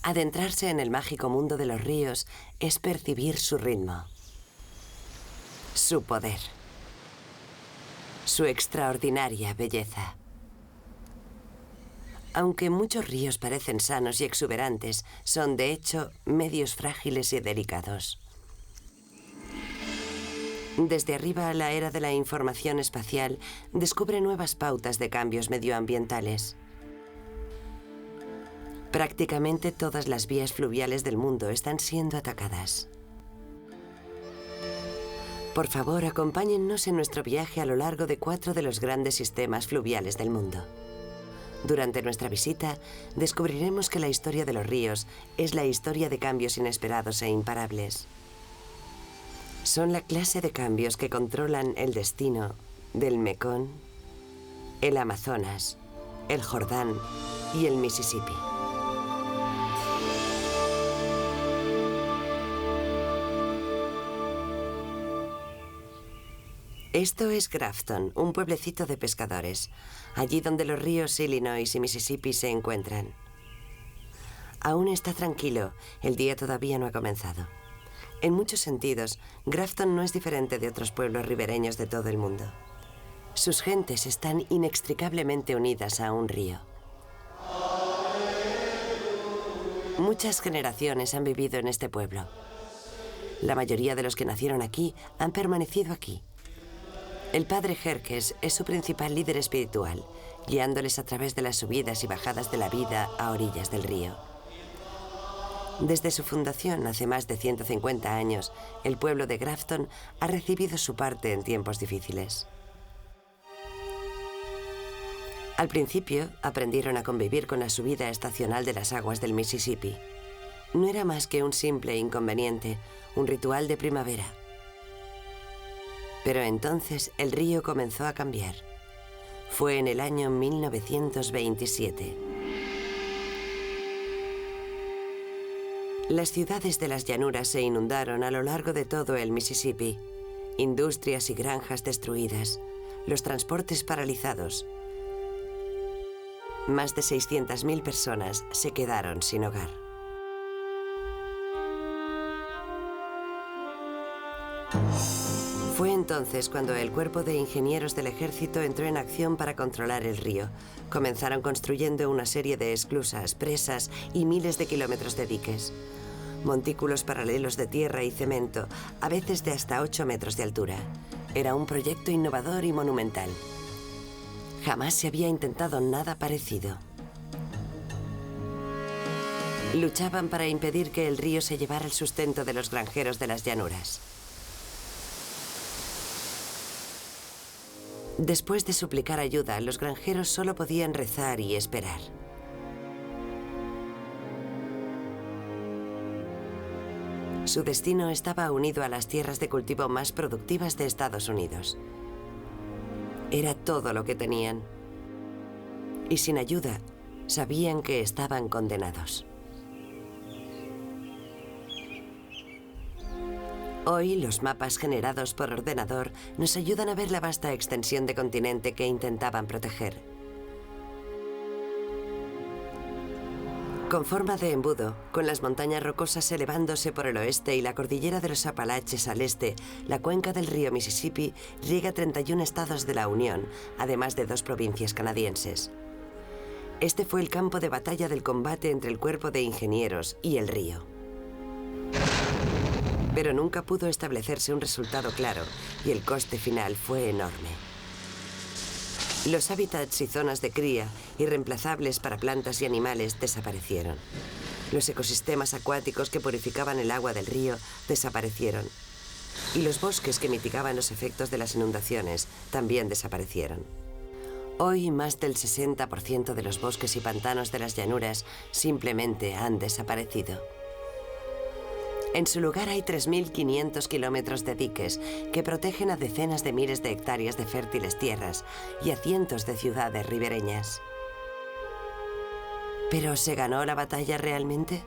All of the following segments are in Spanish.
Adentrarse en el mágico mundo de los ríos es percibir su ritmo, su poder, su extraordinaria belleza. Aunque muchos ríos parecen sanos y exuberantes, son de hecho medios frágiles y delicados. Desde arriba, la era de la información espacial descubre nuevas pautas de cambios medioambientales. Prácticamente todas las vías fluviales del mundo están siendo atacadas. Por favor, acompáñennos en nuestro viaje a lo largo de 4 de los grandes sistemas fluviales del mundo. Durante nuestra visita, descubriremos que la historia de los ríos es la historia de cambios inesperados e imparables. Son la clase de cambios que controlan el destino del Mekong, el Amazonas, el Jordán y el Mississippi. Esto es Grafton, un pueblecito de pescadores, allí donde los ríos Illinois y Mississippi se encuentran. Aún está tranquilo, el día todavía no ha comenzado. En muchos sentidos, Grafton no es diferente de otros pueblos ribereños de todo el mundo. Sus gentes están inextricablemente unidas a un río. Muchas generaciones han vivido en este pueblo. La mayoría de los que nacieron aquí han permanecido aquí. El padre Jerjes es su principal líder espiritual, guiándoles a través de las subidas y bajadas de la vida a orillas del río. Desde su fundación, hace más de 150 años, el pueblo de Grafton ha recibido su parte en tiempos difíciles. Al principio, aprendieron a convivir con la subida estacional de las aguas del Mississippi. No era más que un simple inconveniente, un ritual de primavera. Pero entonces el río comenzó a cambiar. Fue en el año 1927. Las ciudades de las llanuras se inundaron a lo largo de todo el Mississippi. Industrias y granjas destruidas, los transportes paralizados. Más de 600.000 personas se quedaron sin hogar. Fue entonces cuando el cuerpo de ingenieros del ejército entró en acción para controlar el río. Comenzaron construyendo una serie de esclusas, presas y miles de kilómetros de diques. Montículos paralelos de tierra y cemento, a veces de hasta 8 metros de altura. Era un proyecto innovador y monumental. Jamás se había intentado nada parecido. Luchaban para impedir que el río se llevara el sustento de los granjeros de las llanuras. Después de suplicar ayuda, los granjeros solo podían rezar y esperar. Su destino estaba unido a las tierras de cultivo más productivas de Estados Unidos. Era todo lo que tenían. Y sin ayuda, sabían que estaban condenados. Hoy, los mapas generados por ordenador nos ayudan a ver la vasta extensión de continente que intentaban proteger. Con forma de embudo, con las montañas rocosas elevándose por el oeste y la cordillera de los Apalaches al este, la cuenca del río Mississippi riega 31 estados de la Unión, además de 2 provincias canadienses. Este fue el campo de batalla del combate entre el cuerpo de ingenieros y el río. Pero nunca pudo establecerse un resultado claro, y el coste final fue enorme. Los hábitats y zonas de cría, irreemplazables para plantas y animales, desaparecieron. Los ecosistemas acuáticos que purificaban el agua del río desaparecieron. Y los bosques que mitigaban los efectos de las inundaciones también desaparecieron. Hoy, más del 60% de los bosques y pantanos de las llanuras simplemente han desaparecido. En su lugar hay 3.500 kilómetros de diques que protegen a decenas de miles de hectáreas de fértiles tierras y a cientos de ciudades ribereñas. ¿Pero se ganó la batalla realmente?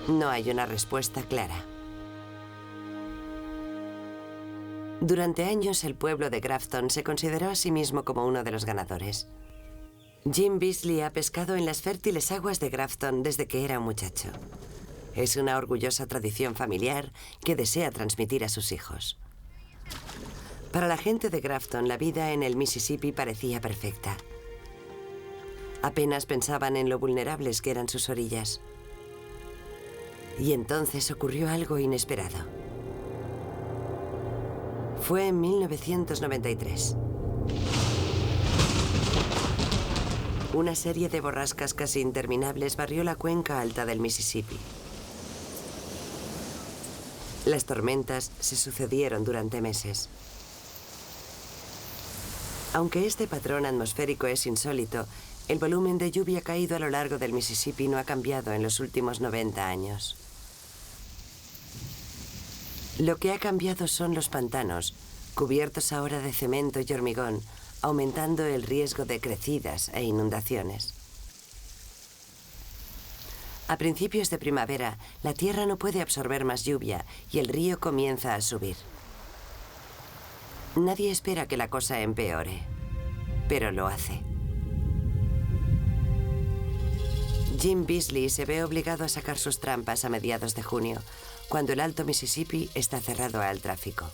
No hay una respuesta clara. Durante años, el pueblo de Grafton se consideró a sí mismo como uno de los ganadores. Jim Beasley ha pescado en las fértiles aguas de Grafton desde que era un muchacho. Es una orgullosa tradición familiar que desea transmitir a sus hijos. Para la gente de Grafton, la vida en el Mississippi parecía perfecta. Apenas pensaban en lo vulnerables que eran sus orillas. Y entonces ocurrió algo inesperado. Fue en 1993. Una serie de borrascas casi interminables barrió la cuenca alta del Mississippi. Las tormentas se sucedieron durante meses. Aunque este patrón atmosférico es insólito, el volumen de lluvia caído a lo largo del Mississippi no ha cambiado en los últimos 90 años. Lo que ha cambiado son los pantanos, cubiertos ahora de cemento y hormigón, aumentando el riesgo de crecidas e inundaciones. A principios de primavera, la tierra no puede absorber más lluvia y el río comienza a subir. Nadie espera que la cosa empeore, pero lo hace. Jim Beasley se ve obligado a sacar sus trampas a mediados de junio, cuando el Alto Mississippi está cerrado al tráfico.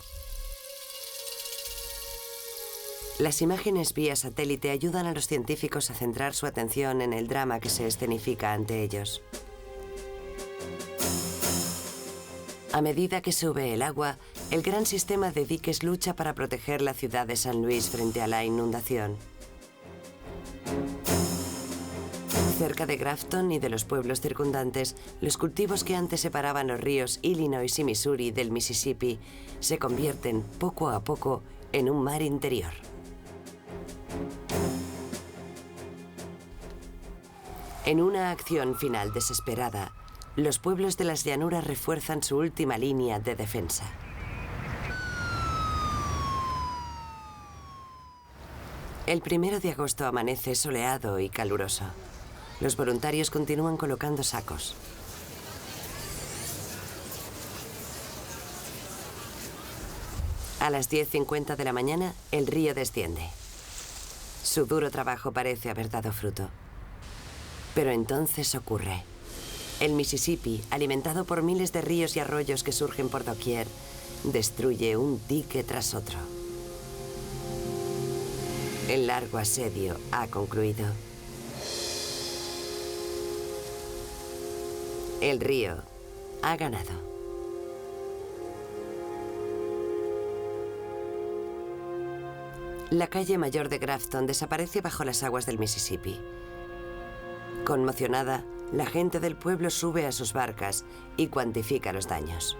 Las imágenes vía satélite ayudan a los científicos a centrar su atención en el drama que se escenifica ante ellos. A medida que sube el agua, el gran sistema de diques lucha para proteger la ciudad de San Luis frente a la inundación. Cerca de Grafton y de los pueblos circundantes, los cultivos que antes separaban los ríos Illinois y Missouri del Mississippi se convierten poco a poco en un mar interior. En una acción final desesperada, los pueblos de las llanuras refuerzan su última línea de defensa. El 1 de agosto amanece soleado y caluroso. Los voluntarios continúan colocando sacos. A las 10:50 de la mañana, el río desciende. Su duro trabajo parece haber dado fruto. Pero entonces ocurre. El Mississippi, alimentado por miles de ríos y arroyos que surgen por doquier, destruye un dique tras otro. El largo asedio ha concluido. El río ha ganado. La calle mayor de Grafton desaparece bajo las aguas del Mississippi. Conmocionada, la gente del pueblo sube a sus barcas y cuantifica los daños.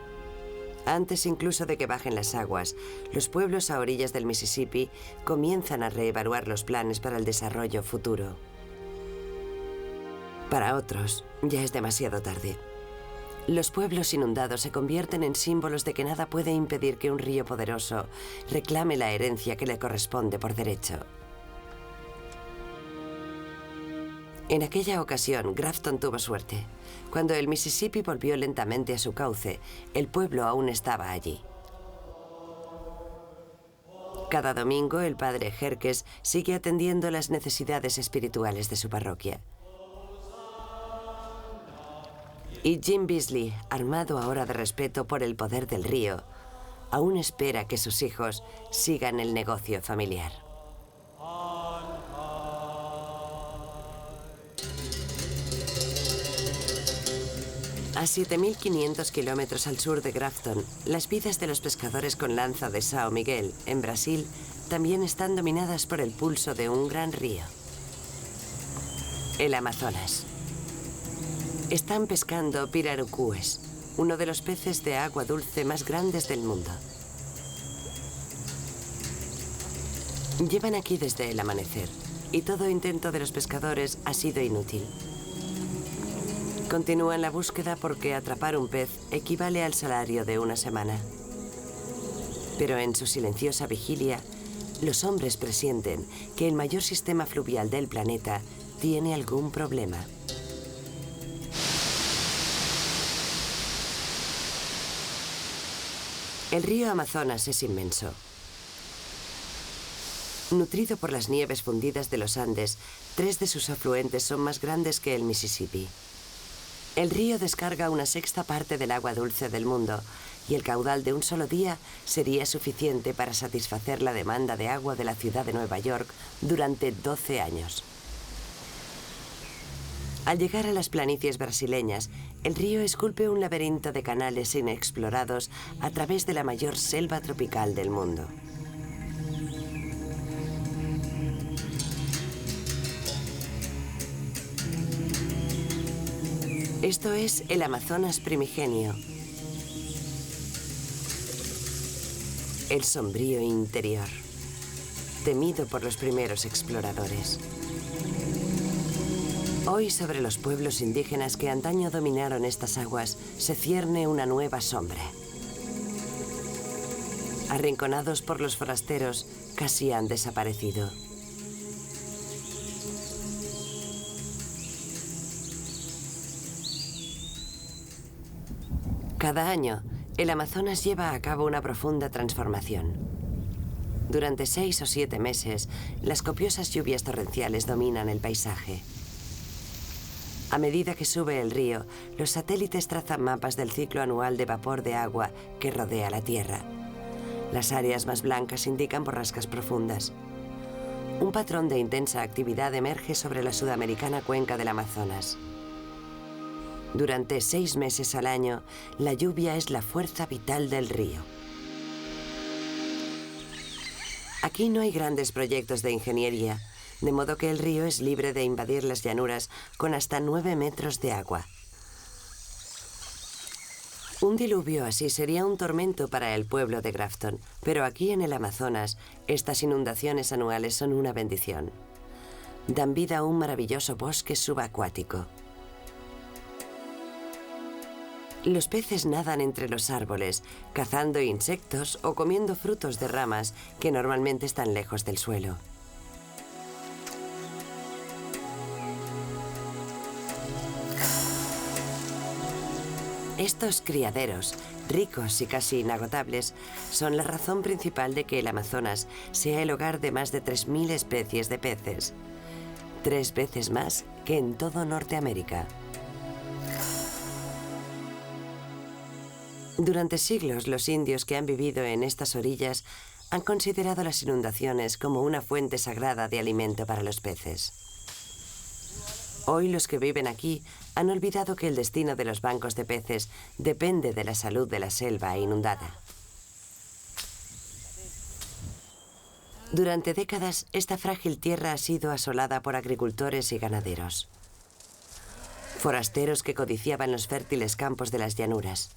Antes incluso de que bajen las aguas, los pueblos a orillas del Mississippi comienzan a reevaluar los planes para el desarrollo futuro. Para otros, ya es demasiado tarde. Los pueblos inundados se convierten en símbolos de que nada puede impedir que un río poderoso reclame la herencia que le corresponde por derecho. En aquella ocasión, Grafton tuvo suerte. Cuando el Mississippi volvió lentamente a su cauce, el pueblo aún estaba allí. Cada domingo, el padre Jerkes sigue atendiendo las necesidades espirituales de su parroquia. Y Jim Beasley, armado ahora de respeto por el poder del río, aún espera que sus hijos sigan el negocio familiar. A 7.500 kilómetros al sur de Grafton, las vidas de los pescadores con lanza de São Miguel, en Brasil, también están dominadas por el pulso de un gran río. El Amazonas. Están pescando pirarucúes, uno de los peces de agua dulce más grandes del mundo. Llevan aquí desde el amanecer, y todo intento de los pescadores ha sido inútil. Continúan la búsqueda porque atrapar un pez equivale al salario de una semana. Pero en su silenciosa vigilia, los hombres presienten que el mayor sistema fluvial del planeta tiene algún problema. El río Amazonas es inmenso. Nutrido por las nieves fundidas de los Andes, 3 de sus afluentes son más grandes que el Mississippi. El río descarga una sexta parte del agua dulce del mundo y el caudal de un solo día sería suficiente para satisfacer la demanda de agua de la ciudad de Nueva York durante 12 años. Al llegar a las planicies brasileñas, el río esculpe un laberinto de canales inexplorados a través de la mayor selva tropical del mundo. Esto es el Amazonas primigenio, el sombrío interior, temido por los primeros exploradores. Hoy, sobre los pueblos indígenas que antaño dominaron estas aguas, se cierne una nueva sombra. Arrinconados por los forasteros, casi han desaparecido. Cada año, el Amazonas lleva a cabo una profunda transformación. Durante 6 o 7 meses, las copiosas lluvias torrenciales dominan el paisaje. A medida que sube el río, los satélites trazan mapas del ciclo anual de vapor de agua que rodea la Tierra. Las áreas más blancas indican borrascas profundas. Un patrón de intensa actividad emerge sobre la sudamericana cuenca del Amazonas. Durante 6 meses al año, la lluvia es la fuerza vital del río. Aquí no hay grandes proyectos de ingeniería, de modo que el río es libre de invadir las llanuras con hasta 9 metros de agua. Un diluvio así sería un tormento para el pueblo de Grafton, pero aquí en el Amazonas, estas inundaciones anuales son una bendición. Dan vida a un maravilloso bosque subacuático. Los peces nadan entre los árboles, cazando insectos o comiendo frutos de ramas que normalmente están lejos del suelo. Estos criaderos, ricos y casi inagotables, son la razón principal de que el Amazonas sea el hogar de más de 3.000 especies de peces. 3 veces más que en todo Norteamérica. Durante siglos, los indios que han vivido en estas orillas han considerado las inundaciones como una fuente sagrada de alimento para los peces. Hoy los que viven aquí han olvidado que el destino de los bancos de peces depende de la salud de la selva inundada. Durante décadas, esta frágil tierra ha sido asolada por agricultores y ganaderos. Forasteros que codiciaban los fértiles campos de las llanuras.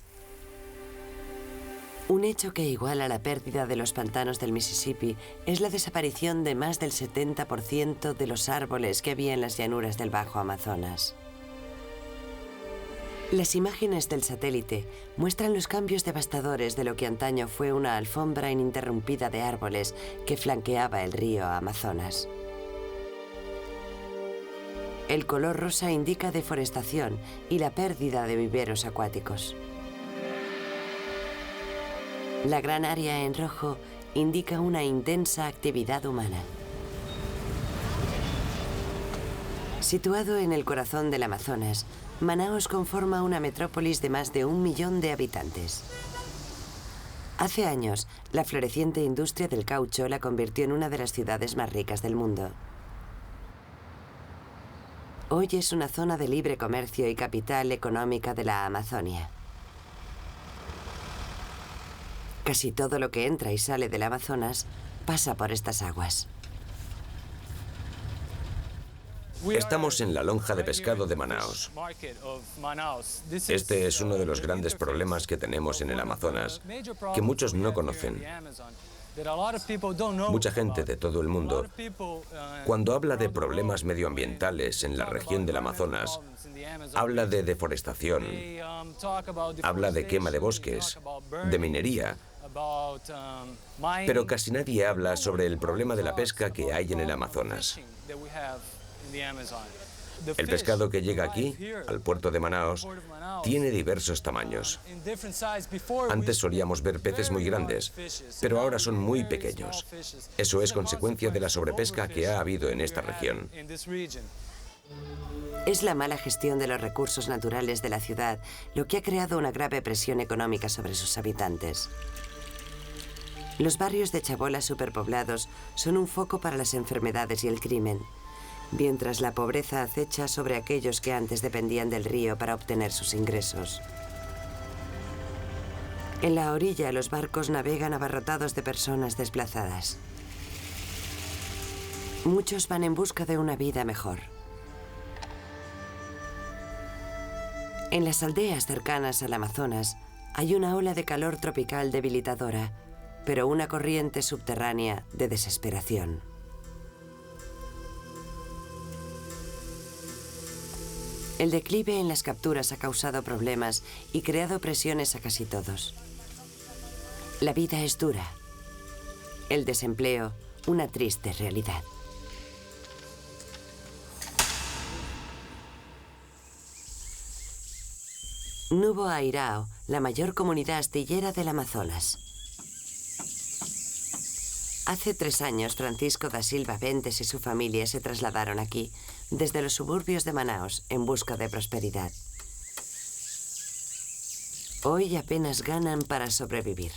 Un hecho que iguala la pérdida de los pantanos del Mississippi es la desaparición de más del 70% de los árboles que había en las llanuras del Bajo Amazonas. Las imágenes del satélite muestran los cambios devastadores de lo que antaño fue una alfombra ininterrumpida de árboles que flanqueaba el río Amazonas. El color rosa indica deforestación y la pérdida de viveros acuáticos. La gran área en rojo indica una intensa actividad humana. Situado en el corazón del Amazonas, Manaos conforma una metrópolis de más de 1 millón de habitantes. Hace años, la floreciente industria del caucho la convirtió en una de las ciudades más ricas del mundo. Hoy es una zona de libre comercio y capital económica de la Amazonia. Casi todo lo que entra y sale del Amazonas pasa por estas aguas. Estamos en la lonja de pescado de Manaos. Este es uno de los grandes problemas que tenemos en el Amazonas, que muchos no conocen. Mucha gente de todo el mundo, cuando habla de problemas medioambientales en la región del Amazonas, habla de deforestación, habla de quema de bosques, de minería, pero casi nadie habla sobre el problema de la pesca que hay en el Amazonas. El pescado que llega aquí, al puerto de Manaos, tiene diversos tamaños. Antes solíamos ver peces muy grandes, pero ahora son muy pequeños. Eso es consecuencia de la sobrepesca que ha habido en esta región. Es la mala gestión de los recursos naturales de la ciudad lo que ha creado una grave presión económica sobre sus habitantes. Los barrios de chabolas superpoblados son un foco para las enfermedades y el crimen, mientras la pobreza acecha sobre aquellos que antes dependían del río para obtener sus ingresos. En la orilla, los barcos navegan abarrotados de personas desplazadas. Muchos van en busca de una vida mejor. En las aldeas cercanas al Amazonas hay una ola de calor tropical debilitadora, pero una corriente subterránea de desesperación. El declive en las capturas ha causado problemas y creado presiones a casi todos. La vida es dura. El desempleo, una triste realidad. Nubo Airao, la mayor comunidad astillera del Amazonas. Hace 3 años, Francisco da Silva Bentes y su familia se trasladaron aquí, desde los suburbios de Manaos, en busca de prosperidad. Hoy apenas ganan para sobrevivir.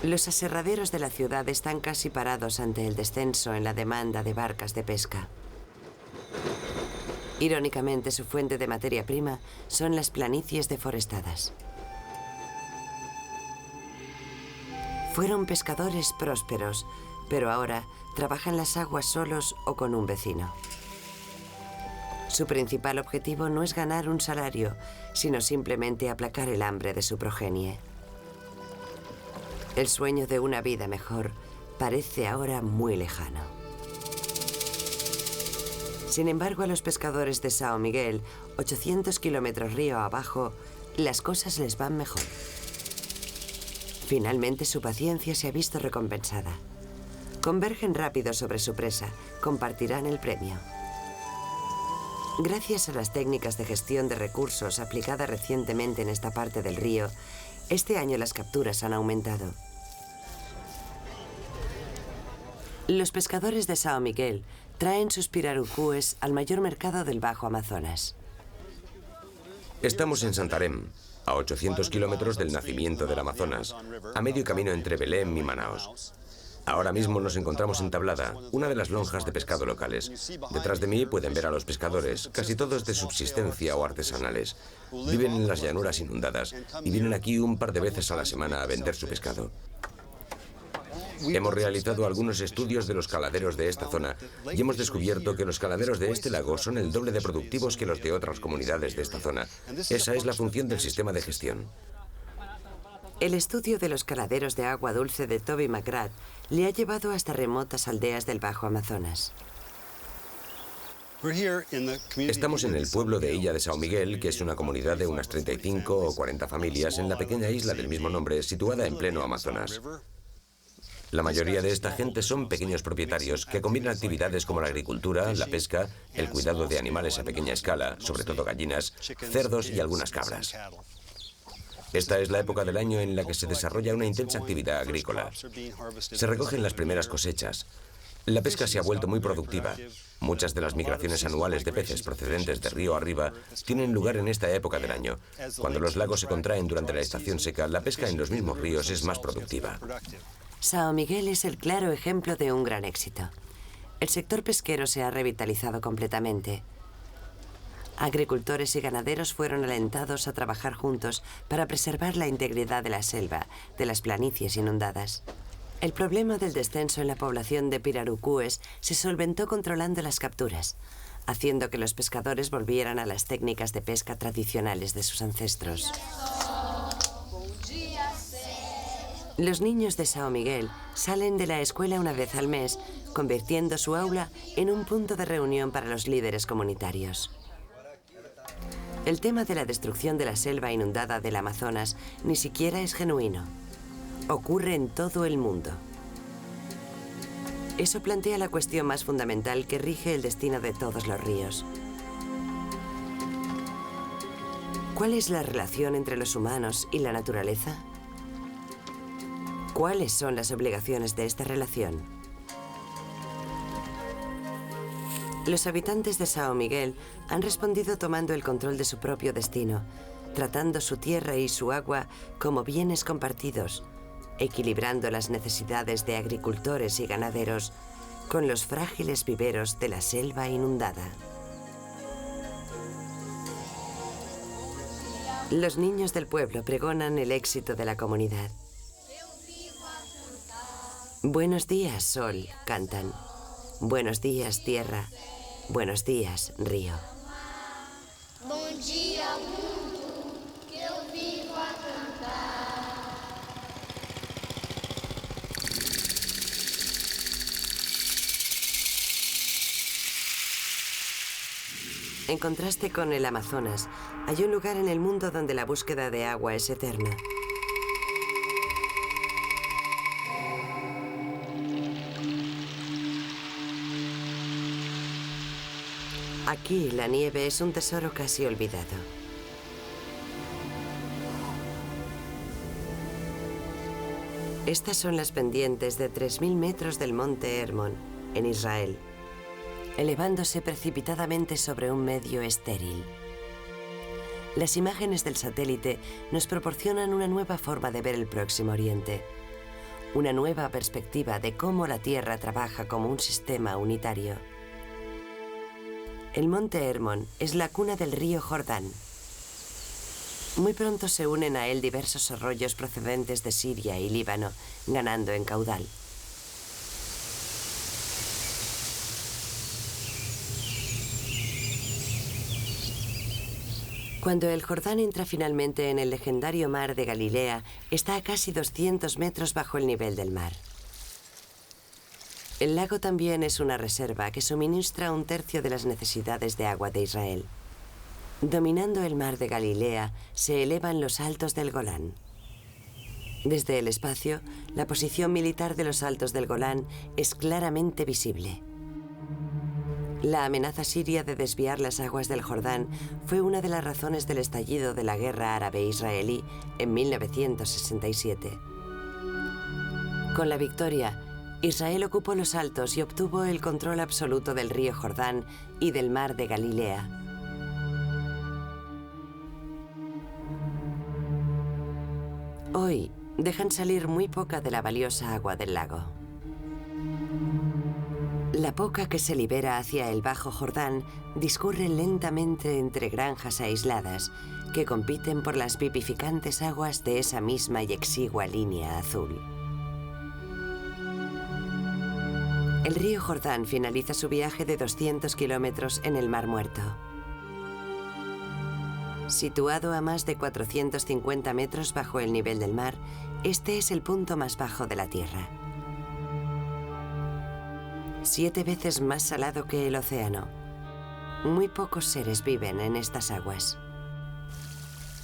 Los aserraderos de la ciudad están casi parados ante el descenso en la demanda de barcas de pesca. Irónicamente, su fuente de materia prima son las planicies deforestadas. Fueron pescadores prósperos, pero ahora trabajan las aguas solos o con un vecino. Su principal objetivo no es ganar un salario, sino simplemente aplacar el hambre de su progenie. El sueño de una vida mejor parece ahora muy lejano. Sin embargo, a los pescadores de São Miguel, 800 kilómetros río abajo, las cosas les van mejor. Finalmente, su paciencia se ha visto recompensada. Convergen rápido sobre su presa, compartirán el premio. Gracias a las técnicas de gestión de recursos aplicadas recientemente en esta parte del río, este año las capturas han aumentado. Los pescadores de São Miguel traen sus pirarucúes al mayor mercado del Bajo Amazonas. Estamos en Santarém, a 800 kilómetros del nacimiento del Amazonas, a medio camino entre Belém y Manaos. Ahora mismo nos encontramos en Tablada, una de las lonjas de pescado locales. Detrás de mí pueden ver a los pescadores, casi todos de subsistencia o artesanales. Viven en las llanuras inundadas y vienen aquí un par de veces a la semana a vender su pescado. Hemos realizado algunos estudios de los caladeros de esta zona y hemos descubierto que los caladeros de este lago son el doble de productivos que los de otras comunidades de esta zona. Esa es la función del sistema de gestión. El estudio de los caladeros de agua dulce de Toby McGrath le ha llevado hasta remotas aldeas del Bajo Amazonas. Estamos en el pueblo de Ilha de São Miguel, que es una comunidad de unas 35 o 40 familias en la pequeña isla del mismo nombre, situada en pleno Amazonas. La mayoría de esta gente son pequeños propietarios que combinan actividades como la agricultura, la pesca, el cuidado de animales a pequeña escala, sobre todo gallinas, cerdos y algunas cabras. Esta es la época del año en la que se desarrolla una intensa actividad agrícola. Se recogen las primeras cosechas. La pesca se ha vuelto muy productiva. Muchas de las migraciones anuales de peces procedentes de río arriba tienen lugar en esta época del año. Cuando los lagos se contraen durante la estación seca, la pesca en los mismos ríos es más productiva. São Miguel es el claro ejemplo de un gran éxito. El sector pesquero se ha revitalizado completamente. Agricultores y ganaderos fueron alentados a trabajar juntos para preservar la integridad de la selva, de las planicies inundadas. El problema del descenso en la población de pirarucúes se solventó controlando las capturas, haciendo que los pescadores volvieran a las técnicas de pesca tradicionales de sus ancestros. Los niños de São Miguel salen de la escuela una vez al mes, convirtiendo su aula en un punto de reunión para los líderes comunitarios. El tema de la destrucción de la selva inundada del Amazonas ni siquiera es genuino. Ocurre en todo el mundo. Eso plantea la cuestión más fundamental que rige el destino de todos los ríos. ¿Cuál es la relación entre los humanos y la naturaleza? ¿Cuáles son las obligaciones de esta relación? Los habitantes de São Miguel han respondido tomando el control de su propio destino, tratando su tierra y su agua como bienes compartidos, equilibrando las necesidades de agricultores y ganaderos con los frágiles viveros de la selva inundada. Los niños del pueblo pregonan el éxito de la comunidad. Buenos días, sol, cantan. Buenos días, tierra. Buenos días, río. Bom dia, mundo, que eu vivo a cantar. En contraste con el Amazonas, hay un lugar en el mundo donde la búsqueda de agua es eterna. Aquí la nieve es un tesoro casi olvidado. Estas son las pendientes de 3000 metros del monte Hermón, en Israel, elevándose precipitadamente sobre un medio estéril. Las imágenes del satélite nos proporcionan una nueva forma de ver el Próximo Oriente, una nueva perspectiva de cómo la Tierra trabaja como un sistema unitario. El monte Hermón es la cuna del río Jordán. Muy pronto se unen a él diversos arroyos procedentes de Siria y Líbano, ganando en caudal. Cuando el Jordán entra finalmente en el legendario mar de Galilea, está a casi 200 metros bajo el nivel del mar. El lago también es una reserva que suministra un tercio de las necesidades de agua de Israel. Dominando el mar de Galilea, se elevan los altos del Golán. Desde el espacio, la posición militar de los altos del Golán es claramente visible. La amenaza siria de desviar las aguas del Jordán fue una de las razones del estallido de la guerra árabe-israelí en 1967. Con la victoria, Israel ocupó los altos y obtuvo el control absoluto del río Jordán y del mar de Galilea. Hoy dejan salir muy poca de la valiosa agua del lago. La poca que se libera hacia el Bajo Jordán discurre lentamente entre granjas aisladas que compiten por las vivificantes aguas de esa misma y exigua línea azul. El río Jordán finaliza su viaje de 200 kilómetros en el Mar Muerto. Situado a más de 450 metros bajo el nivel del mar, este es el punto más bajo de la Tierra. 7 veces más salado que el océano. Muy pocos seres viven en estas aguas.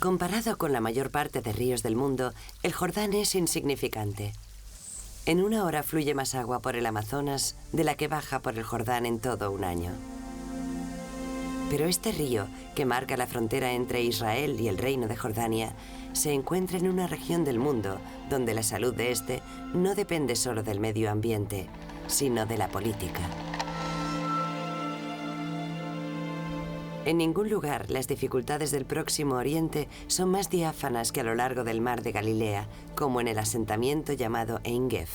Comparado con la mayor parte de ríos del mundo, el Jordán es insignificante. En una hora fluye más agua por el Amazonas de la que baja por el Jordán en todo un año. Pero este río, que marca la frontera entre Israel y el Reino de Jordania, se encuentra en una región del mundo donde la salud de este no depende solo del medio ambiente, sino de la política. En ningún lugar las dificultades del Próximo Oriente son más diáfanas que a lo largo del mar de Galilea, como en el asentamiento llamado Ein Gef.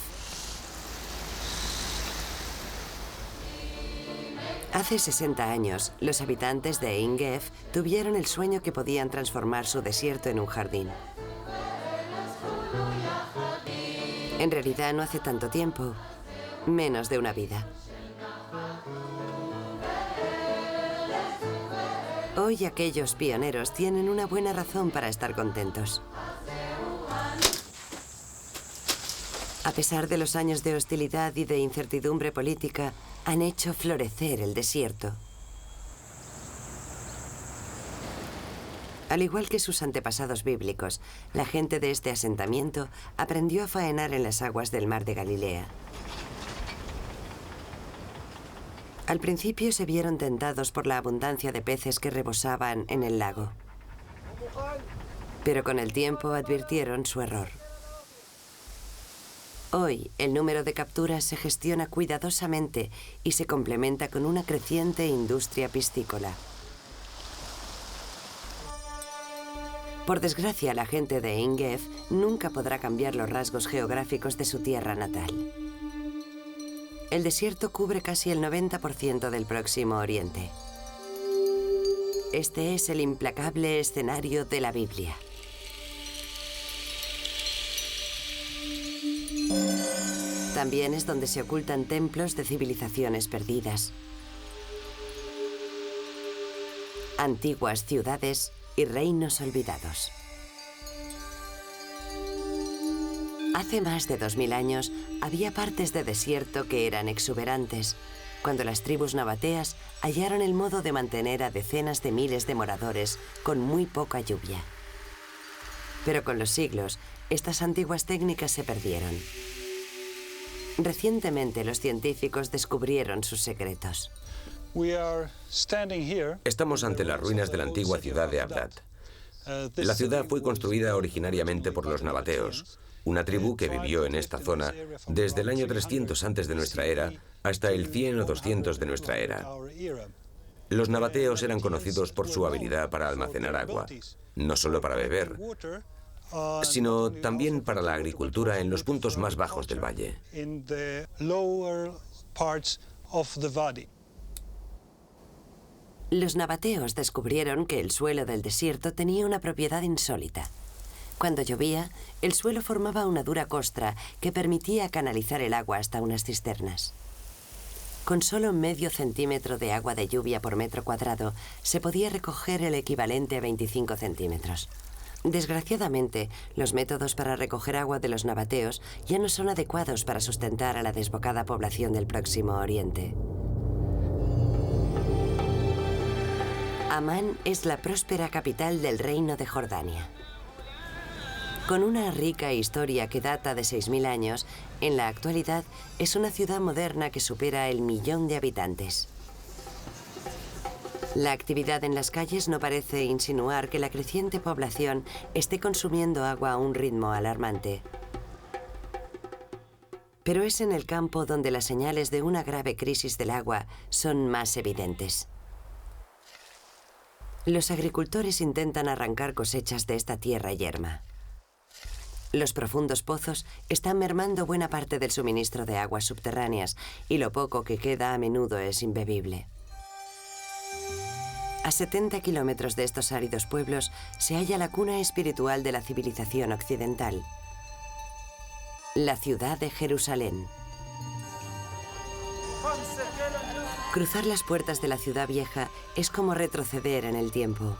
Hace 60 años, los habitantes de Ein Gef tuvieron el sueño que podían transformar su desierto en un jardín. En realidad no hace tanto tiempo, menos de una vida. Hoy aquellos pioneros tienen una buena razón para estar contentos. A pesar de los años de hostilidad y de incertidumbre política, han hecho florecer el desierto. Al igual que sus antepasados bíblicos, la gente de este asentamiento aprendió a faenar en las aguas del mar de Galilea. Al principio se vieron tentados por la abundancia de peces que rebosaban en el lago. Pero con el tiempo advirtieron su error. Hoy, el número de capturas se gestiona cuidadosamente y se complementa con una creciente industria piscícola. Por desgracia, la gente de Ein Gev nunca podrá cambiar los rasgos geográficos de su tierra natal. El desierto cubre casi el 90% del Próximo Oriente. Este es el implacable escenario de la Biblia. También es donde se ocultan templos de civilizaciones perdidas, antiguas ciudades y reinos olvidados. Hace más de 2000 años había partes de desierto que eran exuberantes, cuando las tribus nabateas hallaron el modo de mantener a decenas de miles de moradores con muy poca lluvia. Pero con los siglos, estas antiguas técnicas se perdieron. Recientemente los científicos descubrieron sus secretos. Estamos ante las ruinas de la antigua ciudad de Abdad. La ciudad fue construida originariamente por los nabateos, una tribu que vivió en esta zona desde el año 300 antes de nuestra era hasta el 100 o 200 de nuestra era. Los nabateos eran conocidos por su habilidad para almacenar agua, no solo para beber, sino también para la agricultura en los puntos más bajos del valle. Los nabateos descubrieron que el suelo del desierto tenía una propiedad insólita. Cuando llovía, el suelo formaba una dura costra que permitía canalizar el agua hasta unas cisternas. Con solo medio centímetro de agua de lluvia por metro cuadrado, se podía recoger el equivalente a 25 centímetros. Desgraciadamente, los métodos para recoger agua de los nabateos ya no son adecuados para sustentar a la desbocada población del Próximo Oriente. Amán es la próspera capital del reino de Jordania. Con una rica historia que data de 6000 años, en la actualidad es una ciudad moderna que supera el 1.000.000 de habitantes. La actividad en las calles no parece insinuar que la creciente población esté consumiendo agua a un ritmo alarmante. Pero es en el campo donde las señales de una grave crisis del agua son más evidentes. Los agricultores intentan arrancar cosechas de esta tierra yerma. Los profundos pozos están mermando buena parte del suministro de aguas subterráneas y lo poco que queda a menudo es imbebible. A 70 kilómetros de estos áridos pueblos se halla la cuna espiritual de la civilización occidental, la ciudad de Jerusalén. Cruzar las puertas de la ciudad vieja es como retroceder en el tiempo.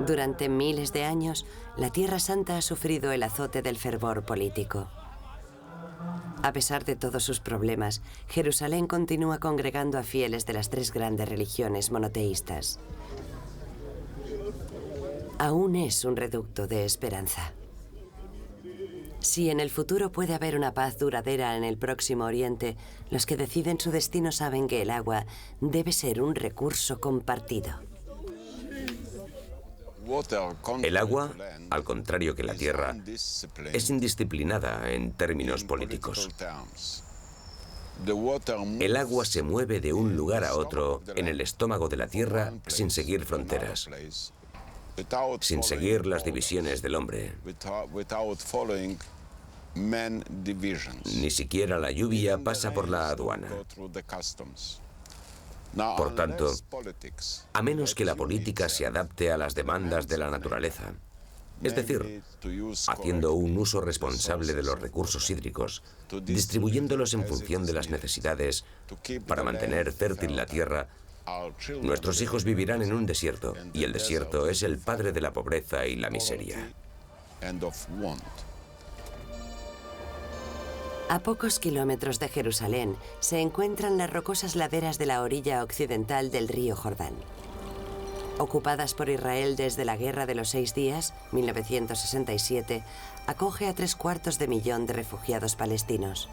Durante miles de años, la Tierra Santa ha sufrido el azote del fervor político. A pesar de todos sus problemas, Jerusalén continúa congregando a fieles de las tres grandes religiones monoteístas. Aún es un reducto de esperanza. Si en el futuro puede haber una paz duradera en el Próximo Oriente, los que deciden su destino saben que el agua debe ser un recurso compartido. El agua, al contrario que la tierra, es indisciplinada en términos políticos. El agua se mueve de un lugar a otro en el estómago de la tierra sin seguir fronteras, sin seguir las divisiones del hombre. Ni siquiera la lluvia pasa por la aduana. Por tanto, a menos que la política se adapte a las demandas de la naturaleza, es decir, haciendo un uso responsable de los recursos hídricos, distribuyéndolos en función de las necesidades para mantener fértil la tierra, nuestros hijos vivirán en un desierto, y el desierto es el padre de la pobreza y la miseria. A pocos kilómetros de Jerusalén se encuentran las rocosas laderas de la orilla occidental del río Jordán. Ocupadas por Israel desde la Guerra de los 6 Días, 1967, acoge a 3/4 millón de refugiados palestinos.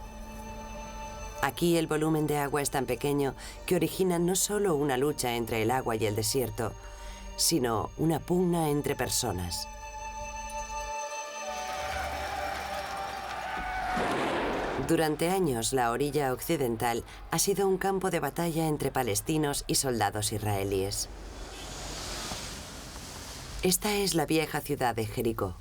Aquí el volumen de agua es tan pequeño que origina no solo una lucha entre el agua y el desierto, sino una pugna entre personas. Durante años, la orilla occidental ha sido un campo de batalla entre palestinos y soldados israelíes. Esta es la vieja ciudad de Jericó.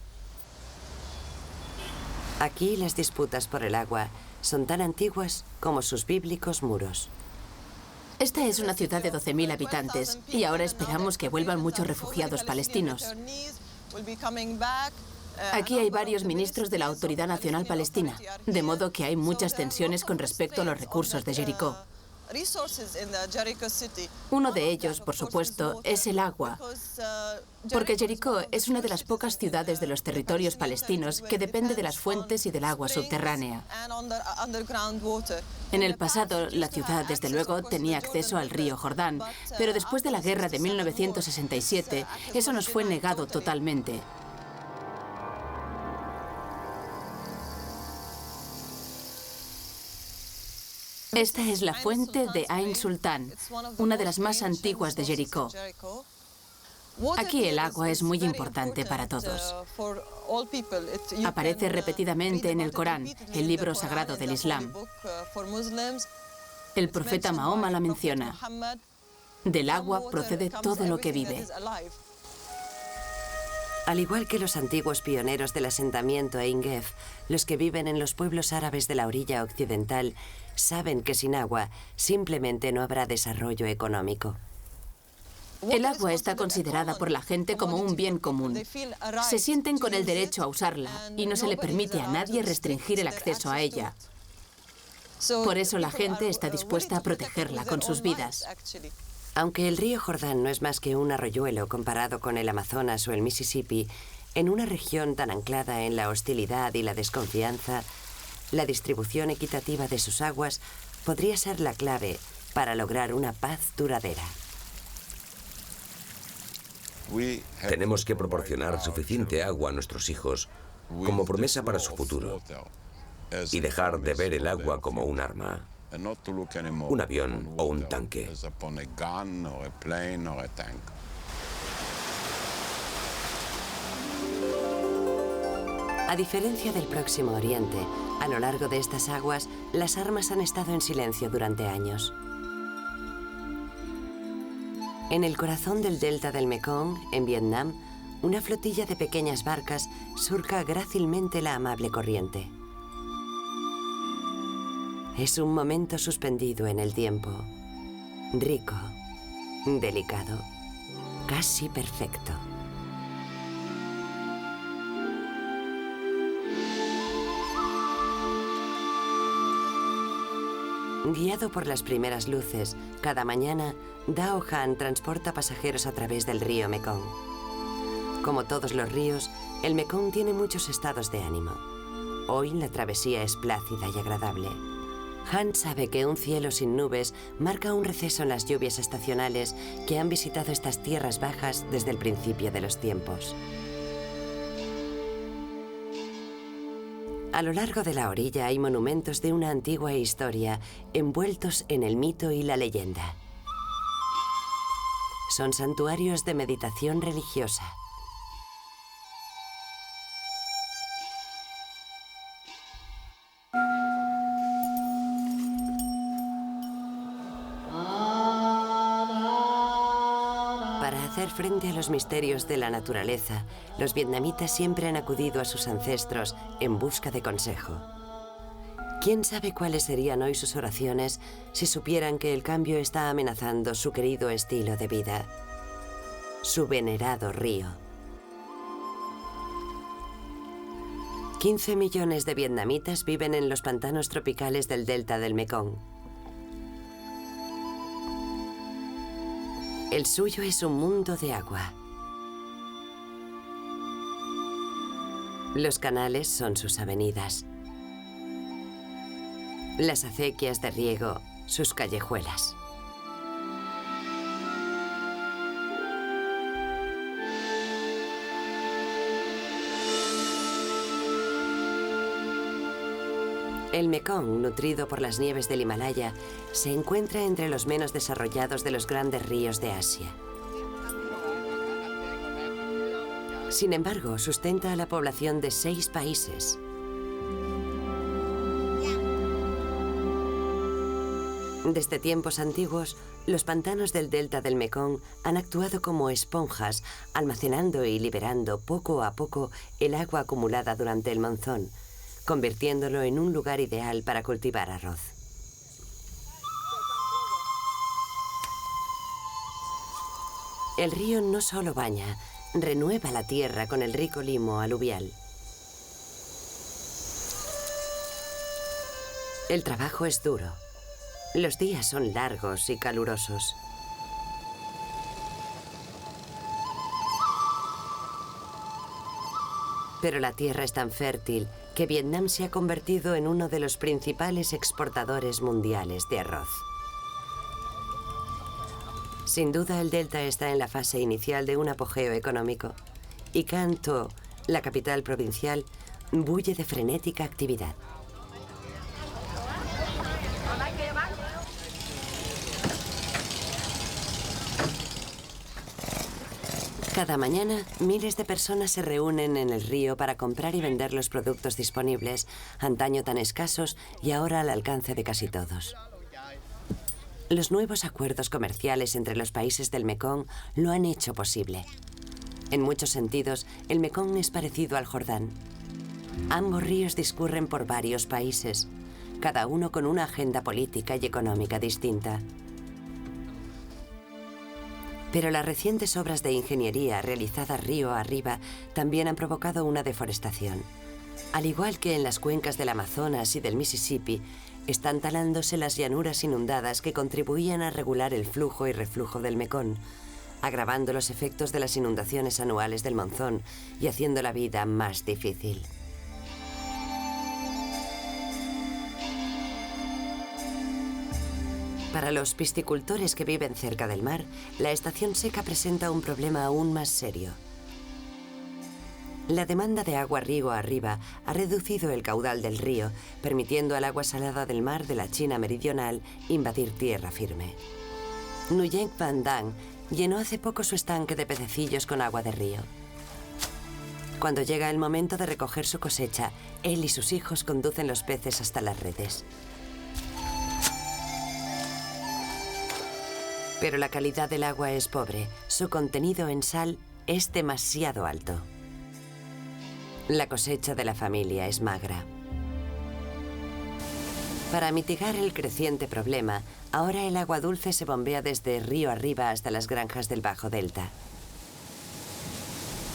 Aquí las disputas por el agua son tan antiguas como sus bíblicos muros. Esta es una ciudad de 12.000 habitantes y ahora esperamos que vuelvan muchos refugiados palestinos. Aquí hay varios ministros de la Autoridad Nacional Palestina, de modo que hay muchas tensiones con respecto a los recursos de Jericó. Uno de ellos, por supuesto, es el agua, porque Jericó es una de las pocas ciudades de los territorios palestinos que depende de las fuentes y del agua subterránea. En el pasado, la ciudad, desde luego, tenía acceso al río Jordán, pero después de la guerra de 1967, eso nos fue negado totalmente. Esta es la fuente de Ain Sultan, una de las más antiguas de Jericó. Aquí el agua es muy importante para todos. Aparece repetidamente en el Corán, el libro sagrado del Islam. El profeta Mahoma la menciona. Del agua procede todo lo que vive. Al igual que los antiguos pioneros del asentamiento Ein Gef, los que viven en los pueblos árabes de la orilla occidental saben que sin agua simplemente no habrá desarrollo económico. El agua está considerada por la gente como un bien común. Se sienten con el derecho a usarla y no se le permite a nadie restringir el acceso a ella. Por eso la gente está dispuesta a protegerla con sus vidas. Aunque el río Jordán no es más que un arroyuelo comparado con el Amazonas o el Mississippi, en una región tan anclada en la hostilidad y la desconfianza, la distribución equitativa de sus aguas podría ser la clave para lograr una paz duradera. Tenemos que proporcionar suficiente agua a nuestros hijos como promesa para su futuro y dejar de ver el agua como un arma, un avión o un tanque. A diferencia del Próximo Oriente, a lo largo de estas aguas, las armas han estado en silencio durante años. En el corazón del delta del Mekong, en Vietnam, una flotilla de pequeñas barcas surca grácilmente la amable corriente. Es un momento suspendido en el tiempo, rico, delicado, casi perfecto. Guiado por las primeras luces, cada mañana, Dao Han transporta pasajeros a través del río Mekong. Como todos los ríos, el Mekong tiene muchos estados de ánimo. Hoy la travesía es plácida y agradable. Han sabe que un cielo sin nubes marca un receso en las lluvias estacionales que han visitado estas tierras bajas desde el principio de los tiempos. A lo largo de la orilla hay monumentos de una antigua historia envueltos en el mito y la leyenda. Son santuarios de meditación religiosa. Para hacer frente a los misterios de la naturaleza, los vietnamitas siempre han acudido a sus ancestros en busca de consejo. ¿Quién sabe cuáles serían hoy sus oraciones si supieran que el cambio está amenazando su querido estilo de vida? Su venerado río. 15 millones de vietnamitas viven en los pantanos tropicales del delta del Mekong. El suyo es un mundo de agua. Los canales son sus avenidas. Las acequias de riego, sus callejuelas. El Mekong, nutrido por las nieves del Himalaya, se encuentra entre los menos desarrollados de los grandes ríos de Asia. Sin embargo, sustenta a la población de 6 países. Desde tiempos antiguos, los pantanos del delta del Mekong han actuado como esponjas, almacenando y liberando poco a poco el agua acumulada durante el monzón, convirtiéndolo en un lugar ideal para cultivar arroz. El río no solo baña, renueva la tierra con el rico limo aluvial. El trabajo es duro. Los días son largos y calurosos. Pero la tierra es tan fértil que Vietnam se ha convertido en uno de los principales exportadores mundiales de arroz. Sin duda, el delta está en la fase inicial de un apogeo económico. Y Can Tho, la capital provincial, bulle de frenética actividad. Cada mañana, miles de personas se reúnen en el río para comprar y vender los productos disponibles, antaño tan escasos y ahora al alcance de casi todos. Los nuevos acuerdos comerciales entre los países del Mekong lo han hecho posible. En muchos sentidos, el Mekong es parecido al Jordán. Ambos ríos discurren por varios países, cada uno con una agenda política y económica distinta. Pero las recientes obras de ingeniería realizadas río arriba también han provocado una deforestación. Al igual que en las cuencas del Amazonas y del Mississippi, están talándose las llanuras inundadas que contribuían a regular el flujo y reflujo del Mekong, agravando los efectos de las inundaciones anuales del monzón y haciendo la vida más difícil. Para los piscicultores que viven cerca del mar, la estación seca presenta un problema aún más serio. La demanda de agua río arriba ha reducido el caudal del río, permitiendo al agua salada del mar de la China meridional invadir tierra firme. Nguyen Van Dang llenó hace poco su estanque de pececillos con agua de río. Cuando llega el momento de recoger su cosecha, él y sus hijos conducen los peces hasta las redes. Pero la calidad del agua es pobre. Su contenido en sal es demasiado alto. La cosecha de la familia es magra. Para mitigar el creciente problema, ahora el agua dulce se bombea desde río arriba hasta las granjas del Bajo Delta.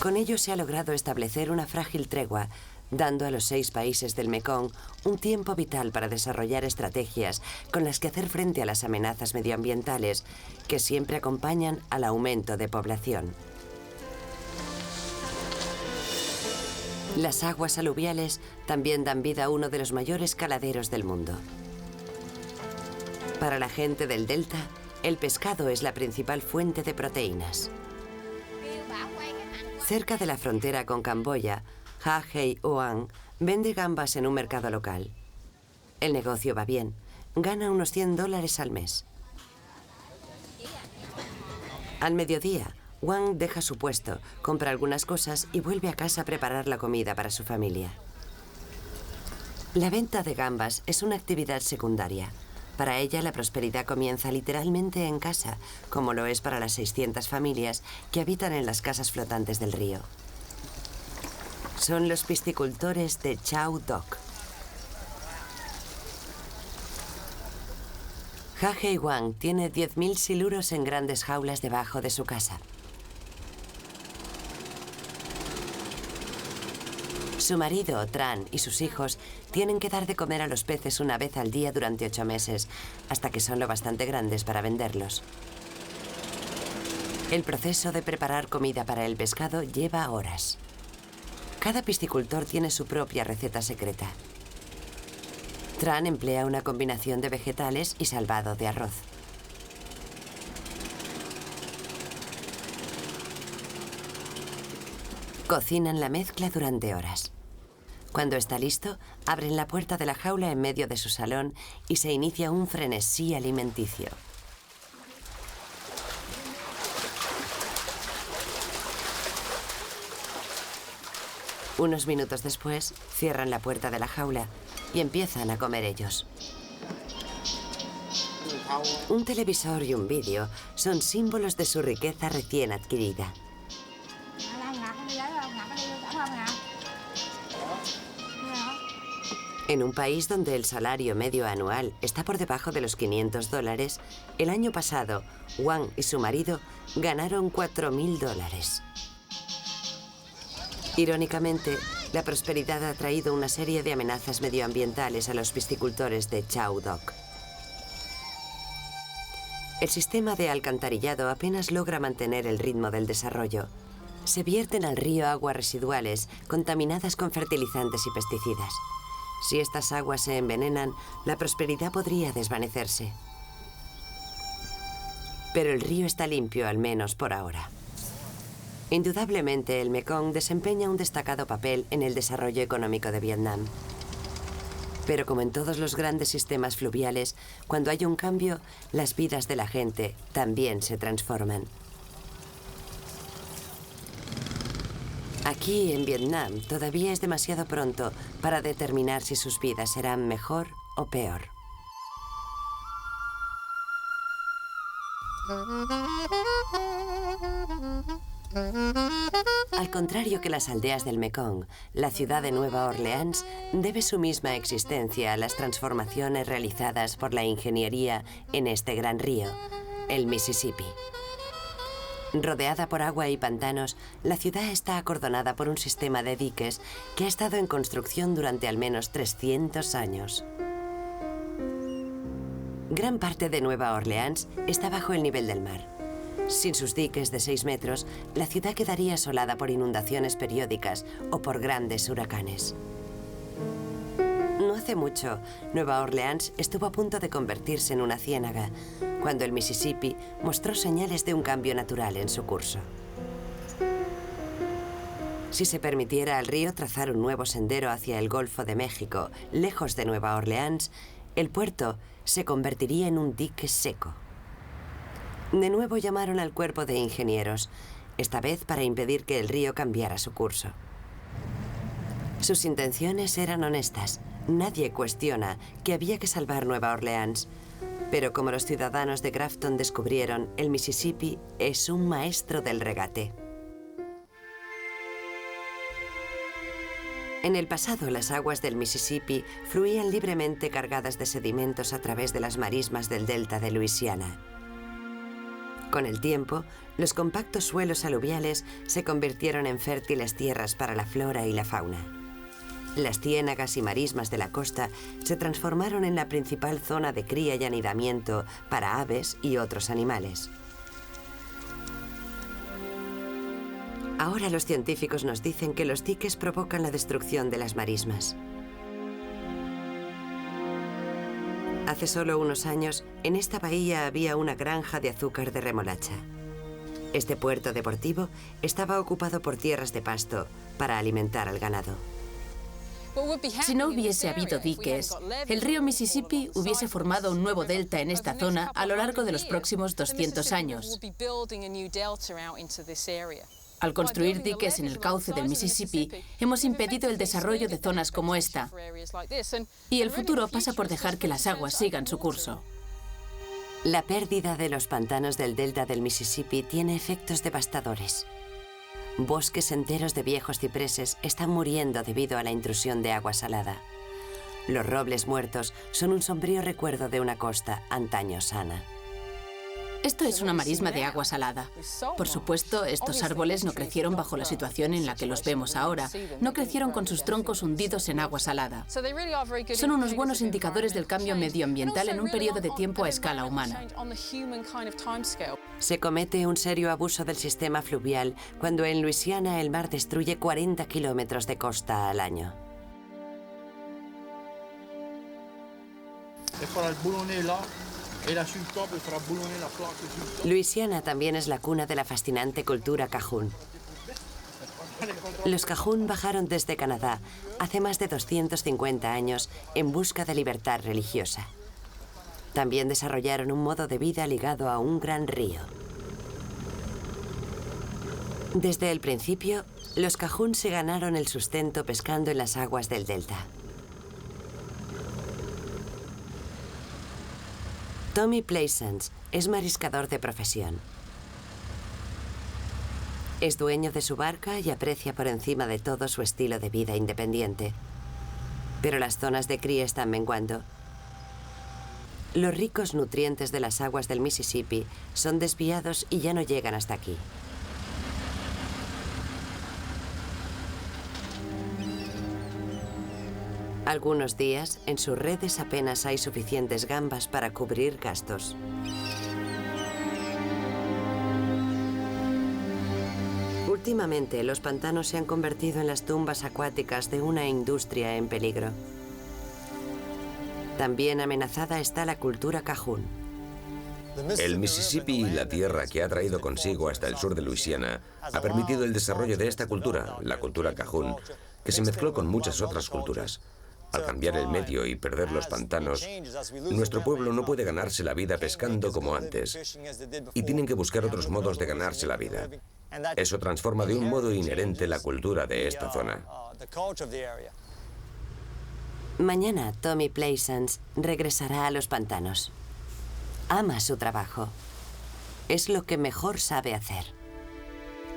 Con ello se ha logrado establecer una frágil tregua, dando a los 6 países del Mekong un tiempo vital para desarrollar estrategias con las que hacer frente a las amenazas medioambientales que siempre acompañan al aumento de población. Las aguas aluviales también dan vida a uno de los mayores caladeros del mundo. Para la gente del delta, el pescado es la principal fuente de proteínas. Cerca de la frontera con Camboya, Ha Hei Oang vende gambas en un mercado local. El negocio va bien. Gana unos $100 al mes. Al mediodía, Wang deja su puesto, compra algunas cosas y vuelve a casa a preparar la comida para su familia. La venta de gambas es una actividad secundaria. Para ella, la prosperidad comienza literalmente en casa, como lo es para las 600 familias que habitan en las casas flotantes del río. Son los piscicultores de Chau Doc. Ha Hei Wang tiene 10.000 siluros en grandes jaulas debajo de su casa. Su marido, Tran, y sus hijos tienen que dar de comer a los peces una vez al día durante 8 meses, hasta que son lo bastante grandes para venderlos. El proceso de preparar comida para el pescado lleva horas. Cada piscicultor tiene su propia receta secreta. Tran emplea una combinación de vegetales y salvado de arroz. Cocinan la mezcla durante horas. Cuando está listo, abren la puerta de la jaula en medio de su salón y se inicia un frenesí alimenticio. Unos minutos después, cierran la puerta de la jaula y empiezan a comer ellos. Un televisor y un vídeo son símbolos de su riqueza recién adquirida. En un país donde el salario medio anual está por debajo de los $500, el año pasado, Wang y su marido ganaron $4.000. Irónicamente, la prosperidad ha traído una serie de amenazas medioambientales a los piscicultores de Chau Doc. El sistema de alcantarillado apenas logra mantener el ritmo del desarrollo. Se vierten al río aguas residuales contaminadas con fertilizantes y pesticidas. Si estas aguas se envenenan, la prosperidad podría desvanecerse. Pero el río está limpio, al menos por ahora. Indudablemente, el Mekong desempeña un destacado papel en el desarrollo económico de Vietnam. Pero como en todos los grandes sistemas fluviales, cuando hay un cambio, las vidas de la gente también se transforman. Aquí, en Vietnam, todavía es demasiado pronto para determinar si sus vidas serán mejor o peor. Al contrario que las aldeas del Mekong, la ciudad de Nueva Orleans debe su misma existencia a las transformaciones realizadas por la ingeniería en este gran río, el Mississippi. Rodeada por agua y pantanos, la ciudad está acordonada por un sistema de diques que ha estado en construcción durante al menos 300 años. Gran parte de Nueva Orleans está bajo el nivel del mar. Sin sus diques de 6 metros, la ciudad quedaría asolada por inundaciones periódicas o por grandes huracanes. No hace mucho, Nueva Orleans estuvo a punto de convertirse en una ciénaga, cuando el Mississippi mostró señales de un cambio natural en su curso. Si se permitiera al río trazar un nuevo sendero hacia el Golfo de México, lejos de Nueva Orleans, el puerto se convertiría en un dique seco. De nuevo llamaron al cuerpo de ingenieros, esta vez para impedir que el río cambiara su curso. Sus intenciones eran honestas. Nadie cuestiona que había que salvar Nueva Orleans. Pero como los ciudadanos de Grafton descubrieron, el Mississippi es un maestro del regate. En el pasado, las aguas del Mississippi fluían libremente cargadas de sedimentos a través de las marismas del delta de Luisiana. Con el tiempo, los compactos suelos aluviales se convirtieron en fértiles tierras para la flora y la fauna. Las ciénagas y marismas de la costa se transformaron en la principal zona de cría y anidamiento para aves y otros animales. Ahora los científicos nos dicen que los diques provocan la destrucción de las marismas. Hace solo unos años, en esta bahía había una granja de azúcar de remolacha. Este puerto deportivo estaba ocupado por tierras de pasto para alimentar al ganado. Si no hubiese habido diques, el río Mississippi hubiese formado un nuevo delta en esta zona a lo largo de los próximos 200 años. Al construir diques en el cauce del Mississippi, hemos impedido el desarrollo de zonas como esta. Y el futuro pasa por dejar que las aguas sigan su curso. La pérdida de los pantanos del delta del Mississippi tiene efectos devastadores. Bosques enteros de viejos cipreses están muriendo debido a la intrusión de agua salada. Los robles muertos son un sombrío recuerdo de una costa antaño sana. Esto es una marisma de agua salada. Por supuesto, estos árboles no crecieron bajo la situación en la que los vemos ahora. No crecieron con sus troncos hundidos en agua salada. Son unos buenos indicadores del cambio medioambiental en un periodo de tiempo a escala humana. Se comete un serio abuso del sistema fluvial cuando en Luisiana el mar destruye 40 kilómetros de costa al año. Luisiana también es la cuna de la fascinante cultura cajún. Los Cajún bajaron desde Canadá hace más de 250 años en busca de libertad religiosa. También desarrollaron un modo de vida ligado a un gran río. Desde el principio, los Cajún se ganaron el sustento pescando en las aguas del delta. Tommy Plaisance es mariscador de profesión. Es dueño de su barca y aprecia por encima de todo su estilo de vida independiente. Pero las zonas de cría están menguando. Los ricos nutrientes de las aguas del Mississippi son desviados y ya no llegan hasta aquí. Algunos días, en sus redes apenas hay suficientes gambas para cubrir gastos. Últimamente, los pantanos se han convertido en las tumbas acuáticas de una industria en peligro. También amenazada está la cultura cajún. El Mississippi y la tierra que ha traído consigo hasta el sur de Luisiana ha permitido el desarrollo de esta cultura, la cultura cajún, que se mezcló con muchas otras culturas. Al cambiar el medio y perder los pantanos, nuestro pueblo no puede ganarse la vida pescando como antes, y tienen que buscar otros modos de ganarse la vida. Eso transforma de un modo inherente la cultura de esta zona. Mañana, Tommy Plaisance regresará a los pantanos. Ama su trabajo. Es lo que mejor sabe hacer.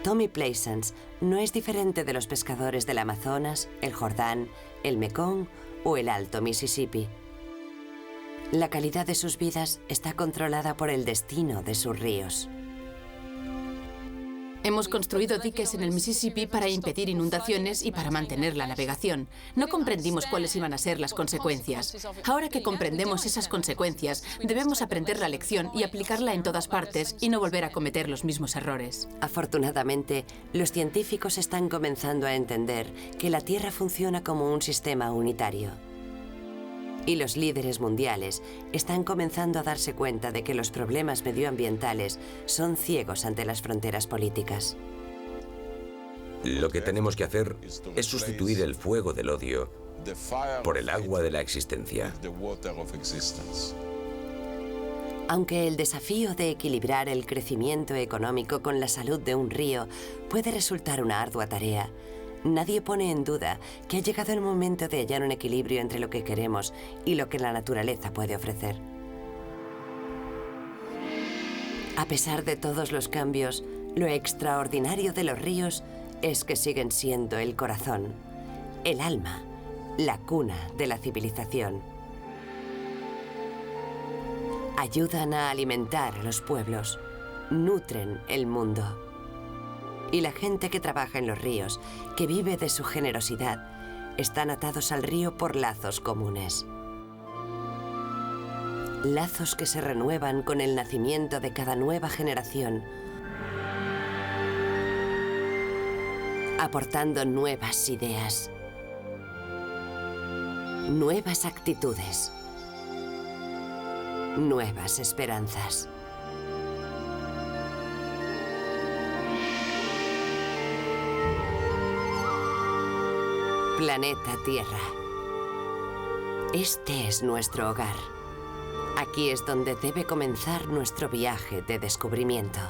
Tommy Plaisance no es diferente de los pescadores del Amazonas, el Jordán, el Mekong o el Alto Mississippi. La calidad de sus vidas está controlada por el destino de sus ríos. Hemos construido diques en el Mississippi para impedir inundaciones y para mantener la navegación. No comprendimos cuáles iban a ser las consecuencias. Ahora que comprendemos esas consecuencias, debemos aprender la lección y aplicarla en todas partes y no volver a cometer los mismos errores. Afortunadamente, los científicos están comenzando a entender que la Tierra funciona como un sistema unitario. Y los líderes mundiales están comenzando a darse cuenta de que los problemas medioambientales son ciegos ante las fronteras políticas. Lo que tenemos que hacer es sustituir el fuego del odio por el agua de la existencia. Aunque el desafío de equilibrar el crecimiento económico con la salud de un río puede resultar una ardua tarea, nadie pone en duda que ha llegado el momento de hallar un equilibrio entre lo que queremos y lo que la naturaleza puede ofrecer. A pesar de todos los cambios, lo extraordinario de los ríos es que siguen siendo el corazón, el alma, la cuna de la civilización. Ayudan a alimentar a los pueblos, nutren el mundo. Y la gente que trabaja en los ríos, que vive de su generosidad, están atados al río por lazos comunes. Lazos que se renuevan con el nacimiento de cada nueva generación, aportando nuevas ideas, nuevas actitudes, nuevas esperanzas. Planeta Tierra. Este es nuestro hogar. Aquí es donde debe comenzar nuestro viaje de descubrimiento.